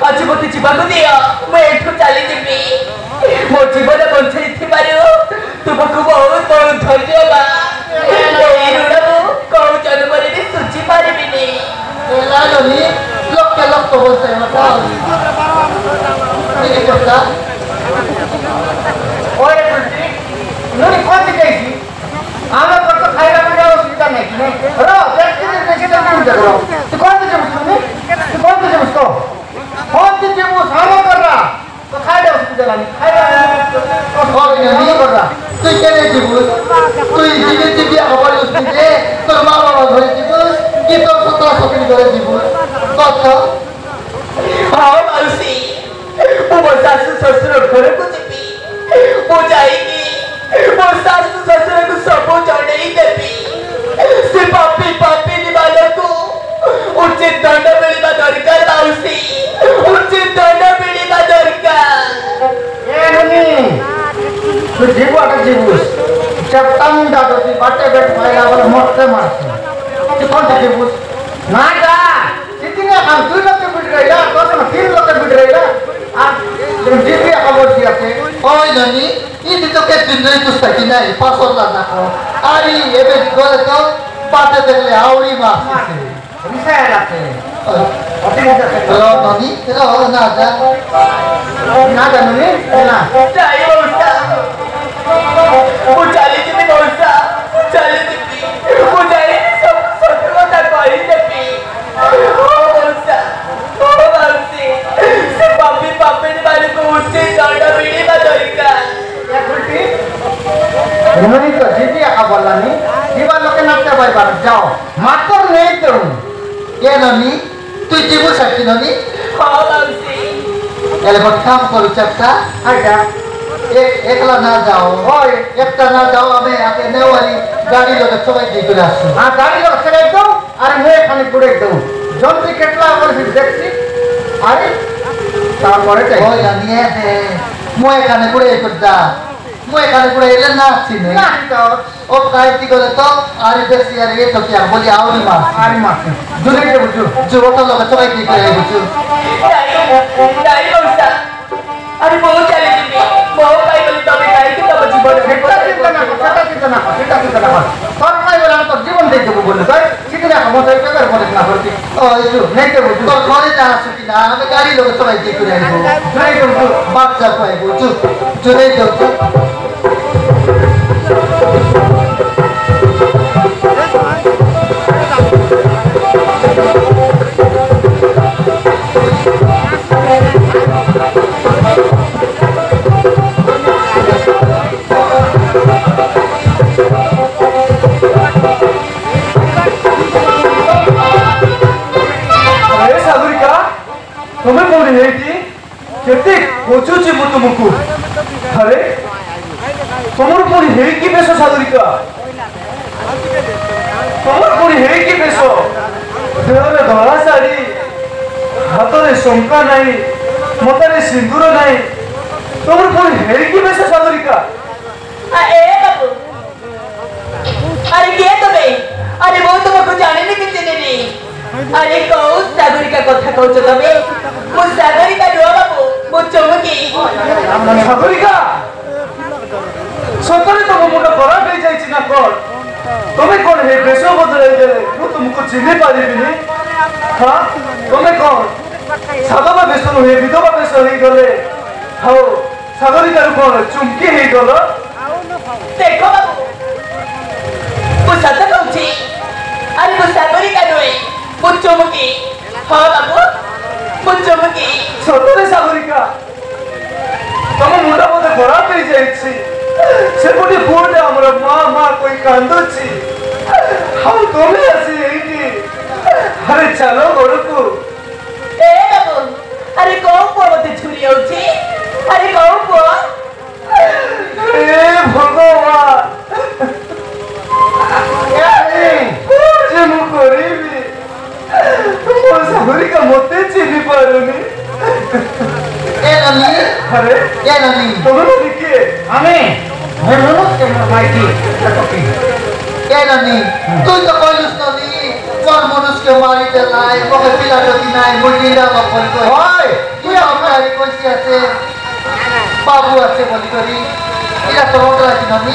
आज मत जीवन दियो मुझे चली जी मो जीवन बंचाई तुमको बहुत बहुत धन्यवाद ऋण कौ जन्म भी सुझी पारिनी लक्ष लक्ष बोलते आमे पर तो खाइला में असुविधा नहीं कि रो व्यक्ति ने कैसे तो नहीं करो तू कौन से उसको कौन से वो सामो कर रहा तो खाइला असुविधा नहीं खाइला तो कौन नहीं कर रहा तू क्या नहीं जीवस तू जीवे जीवे खबर उसने तो मां बाबा धरे जीवस कि तो सतरा सकरी करे जीवस कत हां मौसी वो सासु ससुर घर को जीवी वो जाएगी वो सासु ससुर को सब चढ़ई देवी से पापी पापी निवाला को उचित दंड मिलवा दरकार मौसी उचित दंड मिलवा दरकार ए ननी तू जीव अटक जीवस जब तम दादो ती बाटे बैठ पाएगा बोले मोटे मारते तू कौन से जीवस ना जा कितने हम 2 लोग बिट गया तो 3 लोग बिट गया आ तुम जीवी खबर दिया थे ओए ननी ini to ke dinai tu sakina i pasor la na ko ari ebe gole to pate dekle auri ma bisa la te ati na te lo nani lo na da nani na jai mausa वो चली जी मौसा चली जी वो जाए सब ससुर का कोई देवी ओ मौसा ओ मौसी से पापी पापी निवाले को उचित दंड मिलवा दरकार Rumani to jiti akabalani diba loke natte bai bar jao mator nei to ye nani tu jibu sakti nani ha mausi ele bot kam koru chapta aja ekla na jao hoy ekta na jao ame ake newari gadi loke chobai di kore asu ha gadi loke chobai do are me khani pure do jonti ketla kore dekhi are tar pore tai hoy ani de moi khane pure ekda মই এখানে পুরো এলে নাচছি না তো ও কাইতি করে তো আর দেখছি আর এই তো কি আর বলি আউরি মাছ দুলে কে বুঝু জোটা লোক সবাই কি করে বুঝু তাই মৌসা আরে বউ চলে দিবি বউ পাই বলি তবে তাই কি তবে জীবন চিন্তা না তোর পাই বলে তোর জীবন দিয়ে দেবো বলে তাই চিন্তা না মতো পেপার করে না করতি ও ইসু নেই কে বুঝু তোর ঘরে যা আসু কি না আমি গাড়ি লোক সবাই কি করে আইবো নাই তো বাচ্চা পাই বুঝু চলে যাও तुम्हें बोली है कि कितने कोचुची मुतुमुकु अरे तुम्हारे बोली है कि बेसो सादुरिका तुम्हारे बोली है कि बेसो देहरे धला साड़ी हाथरे शंका नहीं मतरे सिंदूर नहीं तुम्हारे बोली है कि बेसो सादुरिका ए बाबू अरे के तबे अरे वो तुमको जाने नहीं कितने नहीं अरे कौन सागरिका कथा कहछ तबे मो सागरिका रो बाबू मो चमकी सागरिका सतरे तो मुंड खराब हो जाई ना कोन तुम्हें कोन हे बेसो बदले देले मु तुमको चिन्ह पारिबिनी हां तुम्हें कोन सागवा बेसो हे विधवा बेसो हे गले हां सागरिका रो कोन चुमकी हे गलो देखो बाबू मो सत कहछि अरे मो सागरिका रोए मो चमकी हां बाबू मो चमकी सतरे सागरिका तुम मुंड बोधे खराब हो जाई से गोटे पुटे आमर माँ माँ कोई कांदुची हाँ तुम्हें आसी एठी अरे चलो घर को ए बाबू अरे कौन को मते छुरी होची अरे कौन को ए भगवान जे मु करिबी मो सागरिका मते चिनी पारुनी ए ननी अरे ए ननी तुम्हें देखिए हमें के माइटी टटकी ए ननी तू तो कइलुस ननी कोन मनुष्य के मारी देलाई मके पिला जति नाइ मुजिला बपल को होय বসে আছে বাবু আছে বলি করি এটা তো হোটেল আছে নামি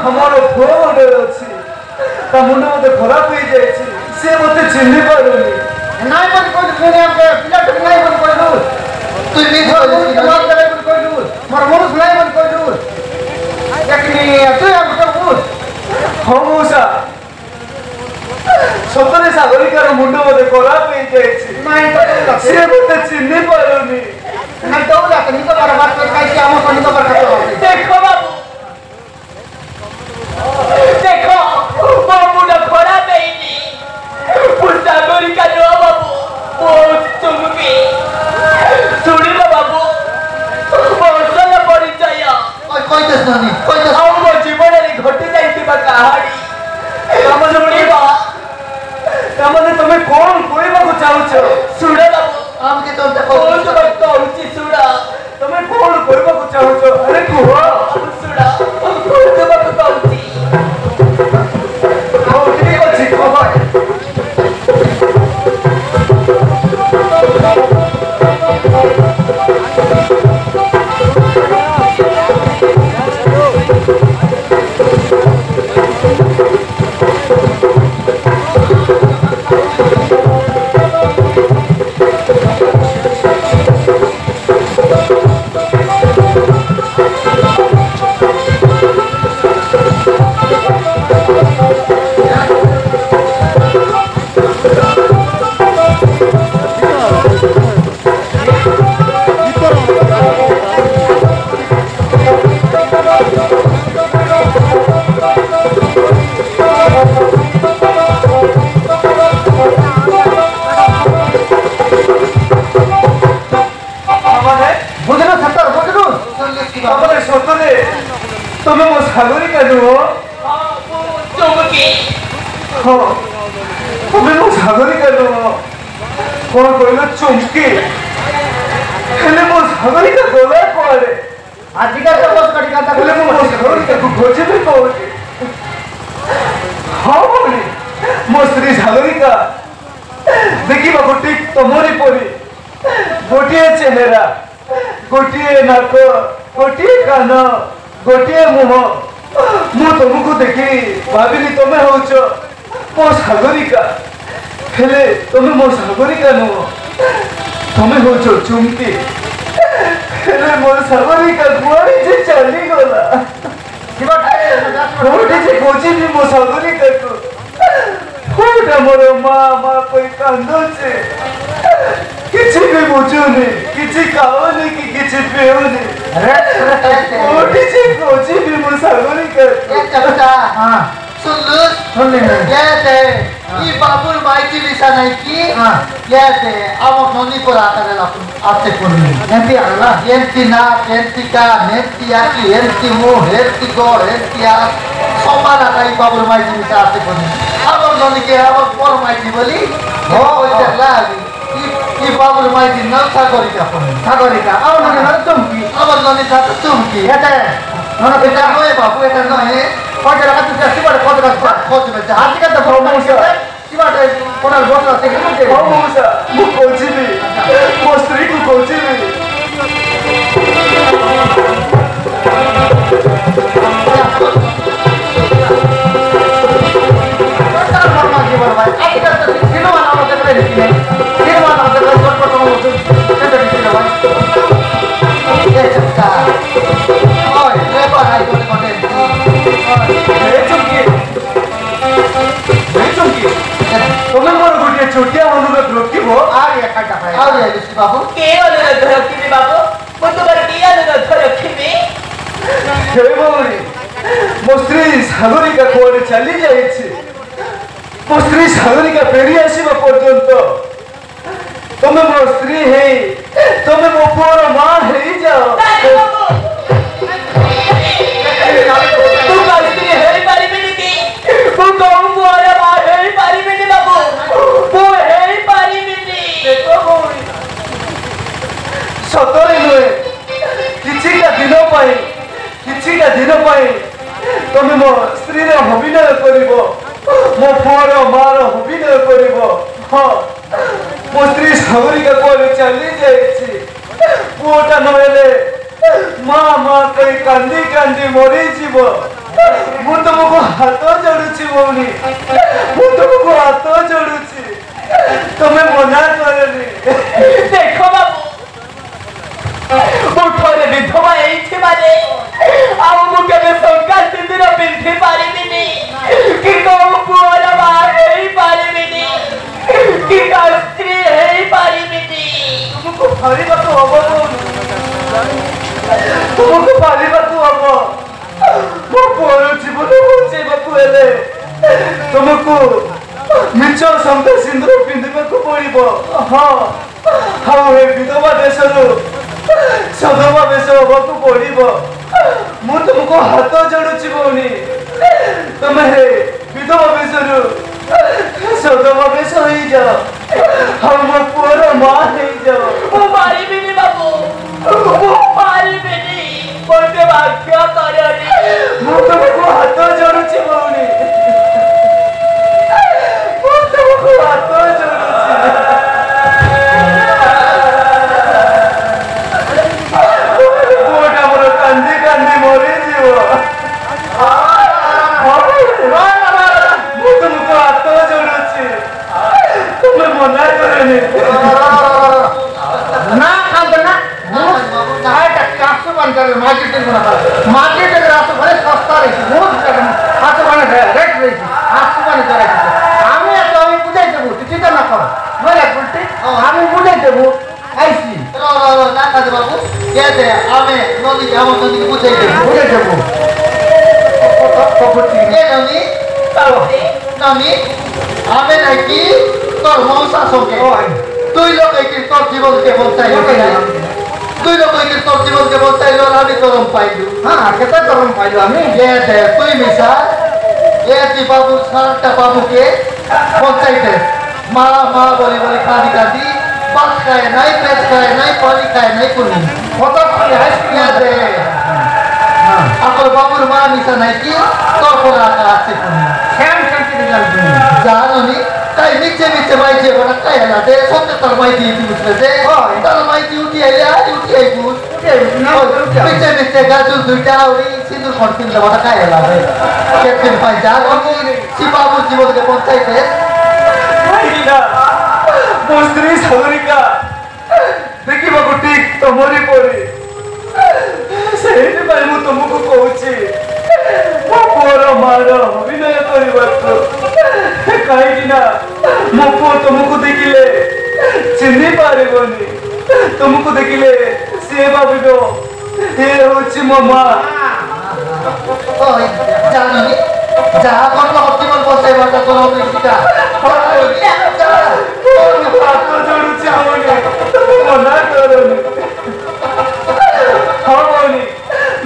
আমার পুরো হোটেল আছে তা মুন্ড মধ্যে খারাপ হয়ে যাচ্ছে সে মতে চিনতে পারুনি নাই বলি কই তুমি আমাকে পিলাটা নাই বলি কইলু তুই মিস কইছিস তোমার করে বলি কইলু মোর মনুষ নাই বলি কইলু দেখনি তুই আমাকে বুঝ হমুসা সতরে সাগরিকার মুন্ড মধ্যে খারাপ হয়ে যাচ্ছে নাই তো সে মতে চিনতে পারুনি নাই তো বলা তুমি তো বড় বাত করে কাইছি আমার কোন তো বড় কথা দেখো বাবু দেখো বাবুটা খরাপ হয়নি সাগরিকা নো বাবু বহুত চমকি শুনিল বাবু বর্ষল পরিচয় ওই কইতেছ না নি কইতেছ ଆମ ଜୀବନରେ ଘଟି ଯାଇଥିବା କାହାଣୀ ଶୁଣିବ ତାମାନେ ତମେ କଣ କହିବାକୁ ଚାହୁଁଛ ଶୁଣ ବାବୁ আমাকে তো ବହୁତ କଷ୍ଟ ହଉଛି ଶୁଣ ତମେ କଣ କହିବାକୁ ଚାହୁଁଛ ଆରେ କୁହ ଶୁଣ କହିବାକୁ କହୁଛି ହଉ ଠିକ ଅଛି କୁହ তুমি মো সাগরিকা নুহ চমকি তুমি মো সাগরিকা নুহ কোন কইল চমকি হেলে মো সাগরিকা গলা কোয়ারে আজিকাল তো বস কাটি কথা হেলে মো সাগরিকা কু খোঁজবে কোটি হ্যাঁ বলি মো স্ত্রী সাগরিকা ଦେଖିବାକୁ ଠିକ ତମରି ପରି ଗୋଟିଏ ଚେହେରା ଗୋଟିଏ ନାକ ଗୋଟିଏ କାନ ଗୋଟିଏ ମୁହଁ ମୁଁ ତମକୁ ଦେଖି ଭାବିଲି ତମେ ହଉଛ ମୋ ସାଗରିକା ହେଲେ ତମେ ମୋ ସାଗରିକା ନୁହଁ ତମେ ହଉଛ ଚୁମ୍କି ହେଲେ ମୋ ସାଗରିକା କୁଆଡ଼େ ଯେ ଚାଲିଗଲା କୋଉଠି ଯେ ଖୋଜିବି ମୋ ସାଗରିକାକୁ କୋଉଟା ମୋର ମା ମା କହି କାନ୍ଦୁଛି କିଛି ବି ବୁଝୁନି କିଛି ଖାଉନି କି କିଛି ପିଉନି କୋଉଠି ଯେ ଖୋଜିବି ମୋ ସାଗରିକାକୁ एक चपटा हां सुन ले ये थे ये बाबुल माइटी लिसा नहीं की ये थे अब नोनी को आता है आपसे कोनी एंटी आला एंटी ना एंटी का नेटी आकी एंटी मो हेंटी गो एंटी आ सोमाना का ये बाबुल माइटी लिसा आपसे कोनी अब नोनी के अब पर माइटी बोली हो चला ये बाबुल माइटी न सागरिका अब नोनी न चुमकी अब नोनी था चुमकी ये थे नोनी बेटा नोए बाबू एटा नोए Pode levar tu assim, pode levar foto, mas já fica da forma isso. Se vai quando as outras tem que ter. Vamos, mo khojimi. Mostrei que khojimi. Tá normal de vai. Aqui tá sino mana não tem ele. Sino mana não tem ele, pode botar um outro. Sempre sino vai. Essa tá. Oi, leva aí quando contente. तुम्हें मोर गोटे छोटिया अनुरोध रखिब बाबू के अनुरोध रखिबी बाबू मु तुमर के अनुरोध रखिबी हे भौरी मो स्त्री सागरिका कोने चली जाइछि मो स्त्री सागरिका फेरी आसीबा पर्यंत तुम्हें मो स्त्री हे तुम्हें मो पुअर मां हे जाओ तू स्त्री हे पारिबिनी की तू कहू पुअर मां हे पारिबिनी बाबू तू हे पारिबिनी देखो भौरी सतरे नुहे किछिटा दिन पाई तुम्हें मो स्त्री रे अभिनय करिवो मो पुअर मार अभिनय करिवो हाँ मो स्त्री सागरिका कोने चली जाइछि ପୁଅଟା ନହେଲେ ମା ମା କହି କାନ୍ଦି କାନ୍ଦି ମରିଯିବ। ମୁଁ ତମକୁ ହାତ ଯୋଡୁଛି ଭଉଣୀ, ମୁଁ ତମକୁ ହାତ ଯୋଡୁଛି, ତମେ ମନା କରେନି। ଦେଖ ବାବୁ ମୁଁ ଥରେ ବିଧବା ହେଇଛି ମାନେ ଆଉ ମୁଁ କେବେ ଶଙ୍କା ସିନ୍ଦୁର ପିନ୍ଧି ପାରିବିନି କି କୋଉ ପୁଅର ମା ହେଇପାରିବିନି କି କାହା ସ୍ତ୍ରୀ ହେଇପାରିବିନି। ତୁମକୁ ଭାବିବାକୁ ହବ ଭଉଣୀ, ତୁମକୁ ଭାବିବାକୁ ହବ। ମୋ ପୁଅର ଜୀବନ ବଞ୍ଚେଇବାକୁ ହେଲେ ତୁମକୁ ମିଛ ଶଙ୍କା ସିନ୍ଦୁର ପିନ୍ଧିବାକୁ ପଡିବ। ହଁ, ଆଉ ଏ ବିଧବା ବେଶରୁ ସଧବା ବେଶ ହବାକୁ ପଡିବ। ମୁଁ ତୁମକୁ ହାତ ଯୋଡୁଛି ଭଉଣୀ, ତମେ ବିଧବା ବେଶରୁ ସଧବା ବେଶ ହେଇଯାଅ, ଆଉ ମୋ ପୁଅର ମା ହେଇଯାଅ। ମୁଁ ପାରିବିନି ବାବୁ, ମୁଁ ପାରିବିନି, ମୋତେ ବାଧ୍ୟ କରନି। ମୁଁ ତୁମକୁ ହାତ ଯୋଡୁଛି ଭଉଣୀ, ମୁଁ ତୁମକୁ ହାତ ଯୋଡୁଛି। ପୁଅଟା ମୋର କାନ୍ଦି କାନ୍ଦି ମରିଯିବ। ମୁଁ ତୁମକୁ ହାତ ଯୋଡୁଛି, ତୁମେ ମନା କରେନି। না কাঁদবে না একটা কাশু বান্ধবে মার্কেটের মার্কেটের রাস্তা ঘরে সস্তা রয়েছে বহুত হাসু মানে রেট রয়েছে হাসু মানে রয়েছে আমি এত আমি বুঝাই দেবো তুই চিন্তা না কর বুঝলে বলছি আমি বুঝাই দেবো আইসি না কাজে বাবু গেছে আমি নদীকে আমার নদীকে বুঝাই দেবো বুঝাই দেবো এ নদী নদী আমি নাকি তোর মৌসা সঙ্গে তুই লোক কি তোর জীবনকে বঞ্চাইল তুই লোক কি তোর জীবনকে বঞ্চাইল আর আমি গরম পাইলু হ্যাঁ কেতে গরম পাইলো আমি গেছে তুই মিশা এটি বাবু সারটা বাবুকে বঞ্চাইতে মারা মা বলি বলি কাঁদি কাঁদি ভাত খায় নাই পেট খায় নাই পানি খায় নাই কোনো কত গেছে আপনার বাবুর মা মিশা নাই কি তোর কোনো আঁকা আছে কোনো শ্যাম শান্তি রেজাল্ট জানি তাই নিচে নিচে মাইছে বড় কাই না দে সত্যি তার মাইতি বুঝলে দে তার মাইতি উঠি আইলে উঠি আইবু নিচে নিচে গাজু দুইটা ওই সিঁদুর খরচিন দেওয়া কাই না দে কেদিন পাই যা সি বাবু জীবনকে পঞ্চাইতে କାହିଁକିନା ମୋ ସ୍ତ୍ରୀ ସାଗରିକା ଦେଖିବାକୁ ଠିକ ତମରି ପରି। ସେଇଥିପାଇଁ ମୁଁ ତୁମକୁ କହୁଛି ମୋ ପୁଅର ମାର ଅଭିନୟ କରିବାକୁ। କାହିଁକିନା ମୋ ପୁଅ ତୁମକୁ ଦେଖିଲେ ଚିହ୍ନି ପାରିବନି, ତୁମକୁ ଦେଖିଲେ ସିଏ ଭାବିବ ଏ ହଉଛି ମୋ ମା। জানি যা করলো জীবন বসাইবার তোর অভিজ্ঞতা ହାତ ଯୋଡୁଛି ଭଉଣୀ, ତମେ ମନା କରନି। ହଁ ଭଉଣୀ,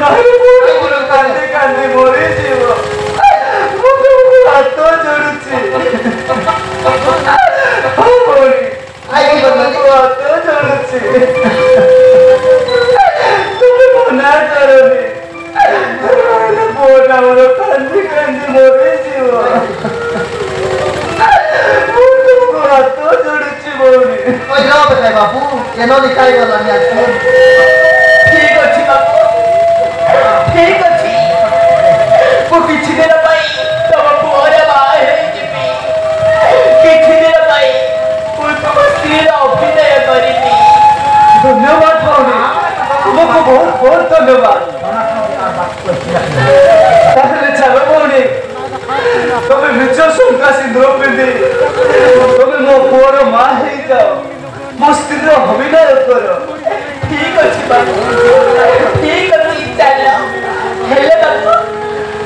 ନହେଲେ ପୁଅ କାନ୍ଦି କାନ୍ଦି ମରିଯିବ। ମୁଁ ତମକୁ ହାତ ଯୋଡୁଛି। ହଁ ଭଉଣୀ, ତମକୁ ହାତ ଯୋଡୁଛି, ତମେ ମନା କରନି। ନହେଲେ ପୁଅଟା ମୋର କାନ୍ଦି କାନ୍ଦି ମରିଯିବ। ମୁଁ ତମକୁ ହାତ ଯୋଡୁଛି ଭଉଣୀ। ওই রব খাই বাবু এ নদী খাই গেল আমি আজকে ଠିକ ଅଛି ବାବୁ, ଠିକ ଅଛି। ମୁଁ କିଛି ଦିନ ପାଇଁ ତମ ପୁଅର ବାହା ହେଇଯିବି, କିଛି ଦିନ ପାଇଁ ମୁଁ ତମ ସ୍ତ୍ରୀର ଅଭିନୟ କରିବି। ଧନ୍ୟବାଦ ଭଉଣୀ, ତୁମକୁ ବହୁତ ବହୁତ ଧନ୍ୟବାଦ। ତାହେଲେ ଚାଲ ଭଉଣୀ, ତମେ ନିଜ ଶଙ୍କା ସିନ୍ଦୁର ପିନ୍ଧି ତମେ ମୋ ପୁଅର ମା ହେଇଯାଅ, ମୋ ସ୍ତ୍ରୀର ଅଭିନୟ କର। ଠିକ ଅଛି ବାବୁ, ଠିକ ଅଛି, ଚାଲ। ହେଲେ ବାବୁ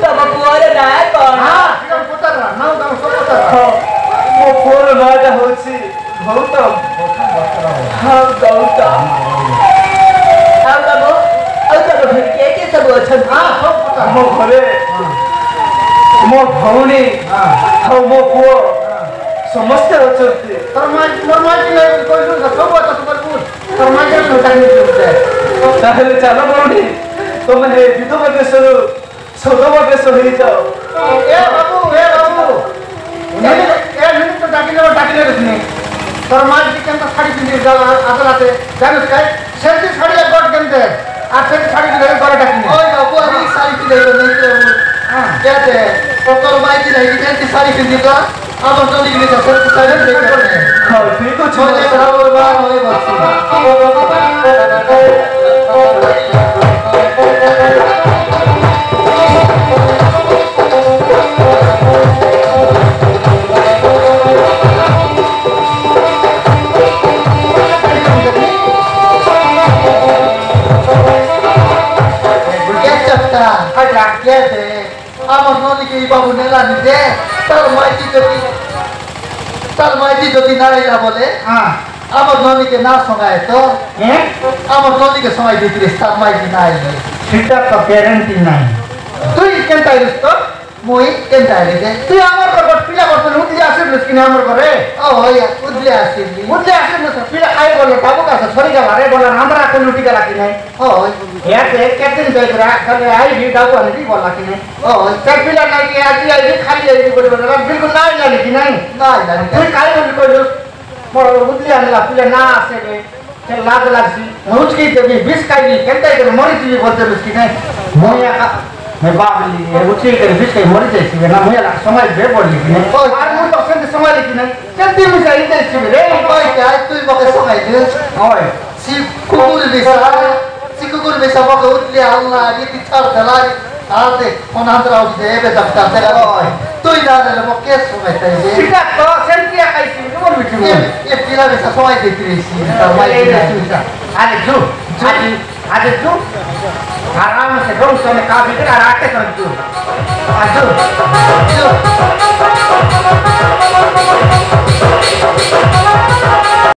ତମ ପୁଅର ନାଁ କଣ? হ্যাঁ ঠিক আছে নাও দাও সব কথা ହଁ, ମୋ ପୁଅର ନାଁଟା ହଉଛି ଗୌତମ। ହଁ ଗୌତମ। ଆଉ ବାବୁ ଆଉ ତମ ଘରେ କିଏ କିଏ ସବୁ ଅଛନ୍ତି? হ্যাঁ সব কথা ମୋ ଘରେ ମୋ ଭଉଣୀ ଆଉ ମୋ ପୁଅ ସମସ୍ତେ ଅଛନ୍ତି। তোর মাঝি কইলু সব কথা তোমার বুঝ তোর মাঝি নোটা নিতে ତାହେଲେ ଚାଲ ଭଉଣୀ, ତମେ ହେ ବିଧବା ବେଶରୁ ସଧବା ବେଶ ହେଇଯାଅ। এ বাবু এ তো ডাকিলে ডাকিলে নি তোর মাঝি কেন শাড়ি পিন্দি আদালতে জানিস কাই সেটি ছাড়িয়ে গট কেনতে আর সেটি ছাড়ি দিলে করে ডাকি ওই বাবু আমি শাড়ি কিনে নেই হ্যাঁ কেটে তোর মাইকি নাই কেটে শাড়ি কিনে তো আমার তো লিখে দিতে সব শাড়ি কিনে হ্যাঁ ঠিক আছে চলে বরাবর বা হয়ে বসছি কেটে আমার নদীকে এই বাবু নেলানি যে তার মাইটি যদি নারাইলা বলে হ্যাঁ আমার নদীকে না শোনায় তো হ্যাঁ আমার নদীকে সময় দিতে তার মাইটি না আইলে সেটা তো গ্যারান্টি নাই তুই কেনতে আইলিস তো মই কেনটা আইলে যে তুই আমার ঘর পিলা করতে উঠলে আসিস কিনা আমার ঘরে ও উদলে আসিলি উঠলে আসিস না পিলা খাই বললো বাবু কাছে সরি গেল আরে বললেন আমরা কোন লুটি গেলা কি নাই ওই ইয়াতে কেদিন যাইরা তাহলে আইবি দাও আনি বললা কি নাই ওই তার পিলা নাই কি আইবি খালি আইবি করে বললা বিলকুল নাই জানি কি নাই নাই জানি তুই কাই বলি কইলস বড় বুঝলি আনলা পিলা না আসে রে তে লাগ লাগছি মুচকি দেবি বিষ খাইবি কেনতাই করে মরি তুই বলতে কি নাই মইয়া मैं बाबली है उठी कर बीच के मर जाई छी ना मुया समय बे पड़ली कि नहीं और मु तो सेंट समय लिखि नहीं जल्दी में जाई जाई छी रे ওই যাই তুই মকে সময় দে ओए সি কুকুর বেসা মকে উঠলে আল্লাহ গীতি ছাড় দেলাই আর দেখ অনান্তরা উঠে এবে দপ্তর দেখা ওই তুই না দিলে মকে সময় তাই যে सीधा तो सेंटिया खाइছি তো বলবি তুমি এ পিলা বেসা সময় দিতে রেছি তার মাই আরে জু আরে জু आराम से रोज सोने का भी कर आके कर जू आजू